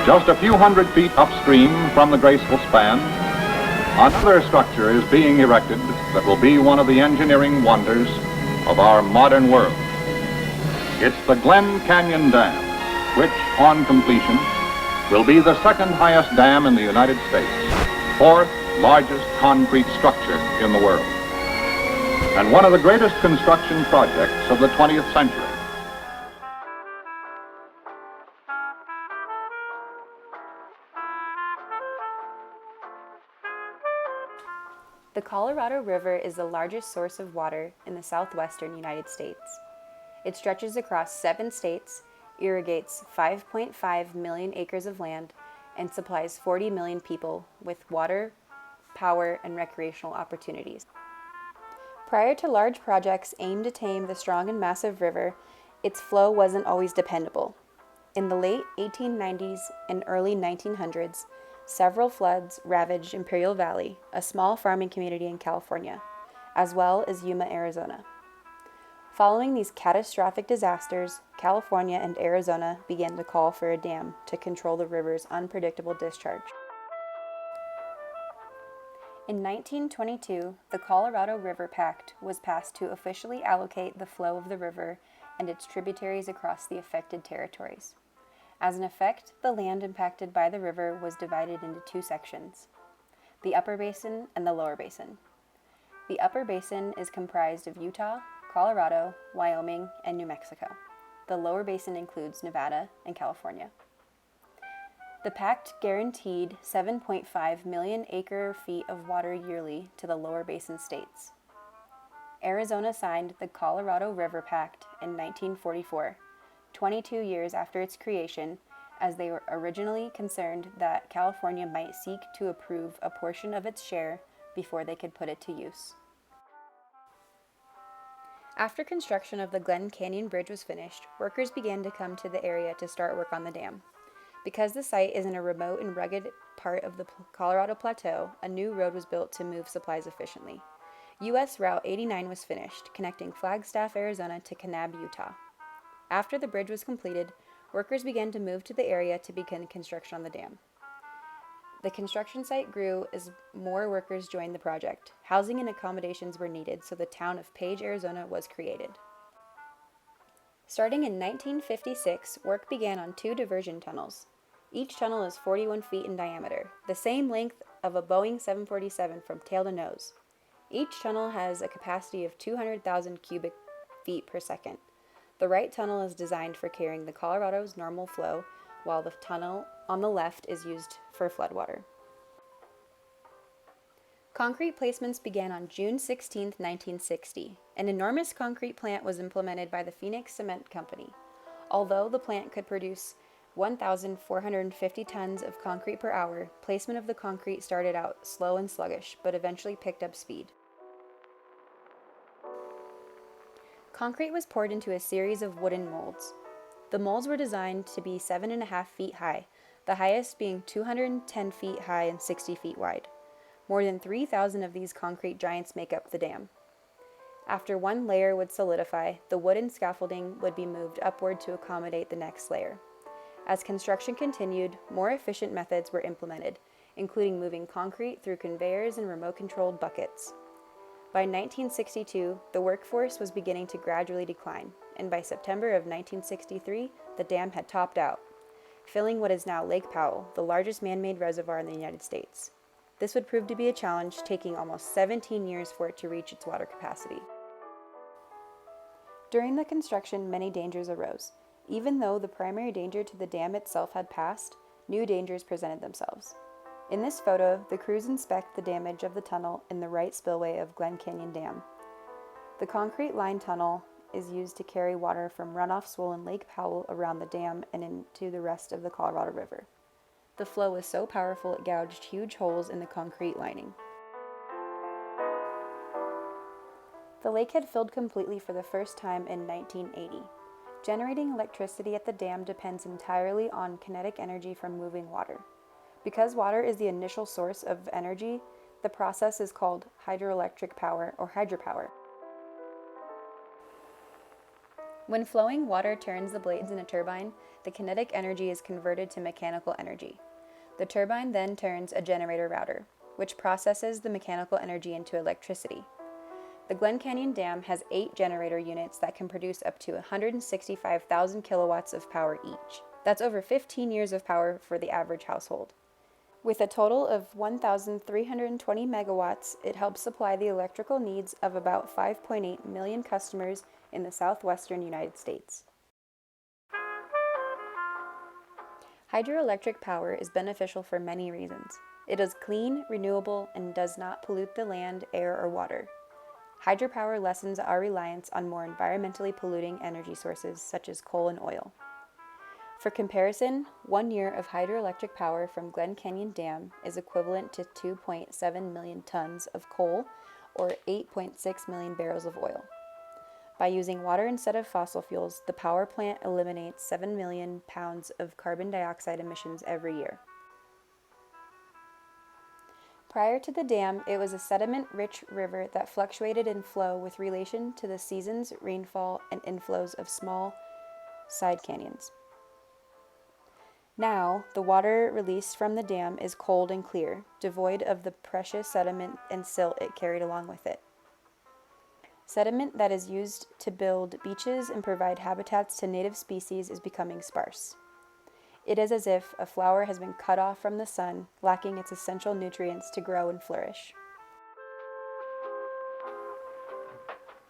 Just a few hundred feet upstream from the graceful span, another structure is being erected that will be one of the engineering wonders of our modern world. It's the Glen Canyon Dam, which, on completion, will be the second highest dam in the United States, fourth largest concrete structure in the world, and one of the greatest construction projects of the 20th century. The Colorado River is the largest source of water in the southwestern United States. It stretches across 7 states, irrigates 5.5 million acres of land, and supplies 40 million people with water, power, and recreational opportunities. Prior to large projects aimed to tame the strong and massive river, its flow wasn't always dependable. In the late 1890s and early 1900s, several floods ravaged Imperial Valley, a small farming community in California, as well as Yuma, Arizona. Following these catastrophic disasters, California and Arizona began to call for a dam to control the river's unpredictable discharge. In 1922, the Colorado River Pact was passed to officially allocate the flow of the river and its tributaries across the affected territories. As an effect, the land impacted by the river was divided into 2 sections, the Upper Basin and the Lower Basin. The Upper Basin is comprised of Utah, Colorado, Wyoming, and New Mexico. The Lower Basin includes Nevada and California. The pact guaranteed 7.5 million acre-feet of water yearly to the Lower Basin states. Arizona signed the Colorado River Pact in 1944, 22 years after its creation, as they were originally concerned that California might seek to approve a portion of its share before they could put it to use. After construction of the Glen Canyon Bridge was finished, workers began to come to the area to start work on the dam. Because the site is in a remote and rugged part of the Colorado Plateau, a new road was built to move supplies efficiently. U.S. Route 89 was finished, connecting Flagstaff, Arizona to Kanab, Utah. After the bridge was completed, workers began to move to the area to begin construction on the dam. The construction site grew as more workers joined the project. Housing and accommodations were needed, so the town of Page, Arizona was created. Starting in 1956, work began on 2 diversion tunnels. Each tunnel is 41 feet in diameter, the same length of a Boeing 747 from tail to nose. Each tunnel has a capacity of 200,000 cubic feet per second. The right tunnel is designed for carrying the Colorado's normal flow, while the tunnel on the left is used for floodwater. Concrete placements began on June 16, 1960. An enormous concrete plant was implemented by the Phoenix Cement Company. Although the plant could produce 1,450 tons of concrete per hour, placement of the concrete started out slow and sluggish, but eventually picked up speed. Concrete was poured into a series of wooden molds. The molds were designed to be 7.5 feet high, the highest being 210 feet high and 60 feet wide. More than 3,000 of these concrete giants make up the dam. After one layer would solidify, the wooden scaffolding would be moved upward to accommodate the next layer. As construction continued, more efficient methods were implemented, including moving concrete through conveyors and remote-controlled buckets. By 1962, the workforce was beginning to gradually decline, and by September of 1963, the dam had topped out, filling what is now Lake Powell, the largest man-made reservoir in the United States. This would prove to be a challenge, taking almost 17 years for it to reach its water capacity. During the construction, many dangers arose. Even though the primary danger to the dam itself had passed, new dangers presented themselves. In this photo, the crews inspect the damage of the tunnel in the right spillway of Glen Canyon Dam. The concrete-lined tunnel is used to carry water from runoff swollen Lake Powell around the dam and into the rest of the Colorado River. The flow was so powerful it gouged huge holes in the concrete lining. The lake had filled completely for the first time in 1980. Generating electricity at the dam depends entirely on kinetic energy from moving water. Because water is the initial source of energy, the process is called hydroelectric power or hydropower. When flowing water turns the blades in a turbine, the kinetic energy is converted to mechanical energy. The turbine then turns a generator router, which processes the mechanical energy into electricity. The Glen Canyon Dam has 8 generator units that can produce up to 165,000 kilowatts of power each. That's over 15 years of power for the average household. With a total of 1,320 megawatts, it helps supply the electrical needs of about 5.8 million customers in the southwestern United States. Hydroelectric power is beneficial for many reasons. It is clean, renewable, and does not pollute the land, air, or water. Hydropower lessens our reliance on more environmentally polluting energy sources such as coal and oil. For comparison, 1 year of hydroelectric power from Glen Canyon Dam is equivalent to 2.7 million tons of coal or 8.6 million barrels of oil. By using water instead of fossil fuels, the power plant eliminates 7 million pounds of carbon dioxide emissions every year. Prior to the dam, it was a sediment-rich river that fluctuated in flow with relation to the seasons, rainfall, and inflows of small side canyons. Now, the water released from the dam is cold and clear, devoid of the precious sediment and silt it carried along with it. Sediment that is used to build beaches and provide habitats to native species is becoming sparse. It is as if a flower has been cut off from the sun, lacking its essential nutrients to grow and flourish.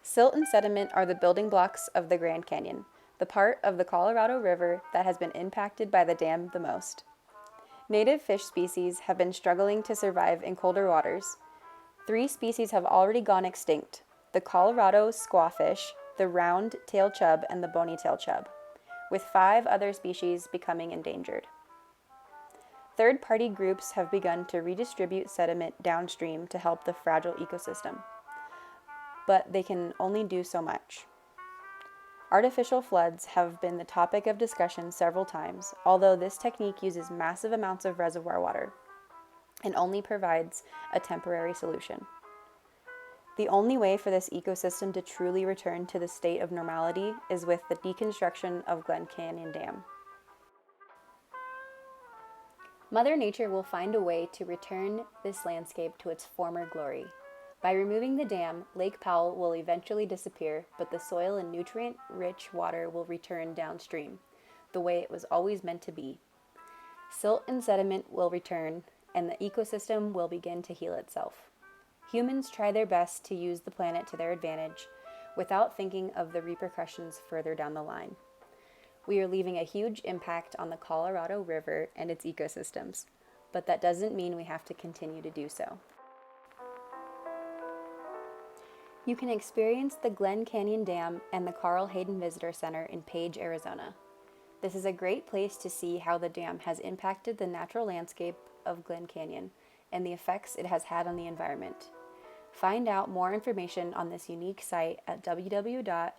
Silt and sediment are the building blocks of the Grand Canyon, the part of the Colorado River that has been impacted by the dam the most. Native fish species have been struggling to survive in colder waters. 3 species have already gone extinct: the Colorado squawfish, the round-tailed chub, and the bony-tailed chub, with 5 other species becoming endangered. Third-party groups have begun to redistribute sediment downstream to help the fragile ecosystem, but they can only do so much. Artificial floods have been the topic of discussion several times, although this technique uses massive amounts of reservoir water and only provides a temporary solution. The only way for this ecosystem to truly return to the state of normality is with the deconstruction of Glen Canyon Dam. Mother Nature will find a way to return this landscape to its former glory. By removing the dam, Lake Powell will eventually disappear, but the soil and nutrient-rich water will return downstream, the way it was always meant to be. Silt and sediment will return, and the ecosystem will begin to heal itself. Humans try their best to use the planet to their advantage without thinking of the repercussions further down the line. We are leaving a huge impact on the Colorado River and its ecosystems, but that doesn't mean we have to continue to do so. You can experience the Glen Canyon Dam and the Carl Hayden Visitor Center in Page, Arizona. This is a great place to see how the dam has impacted the natural landscape of Glen Canyon and the effects it has had on the environment. Find out more information on this unique site at www.nps.gov.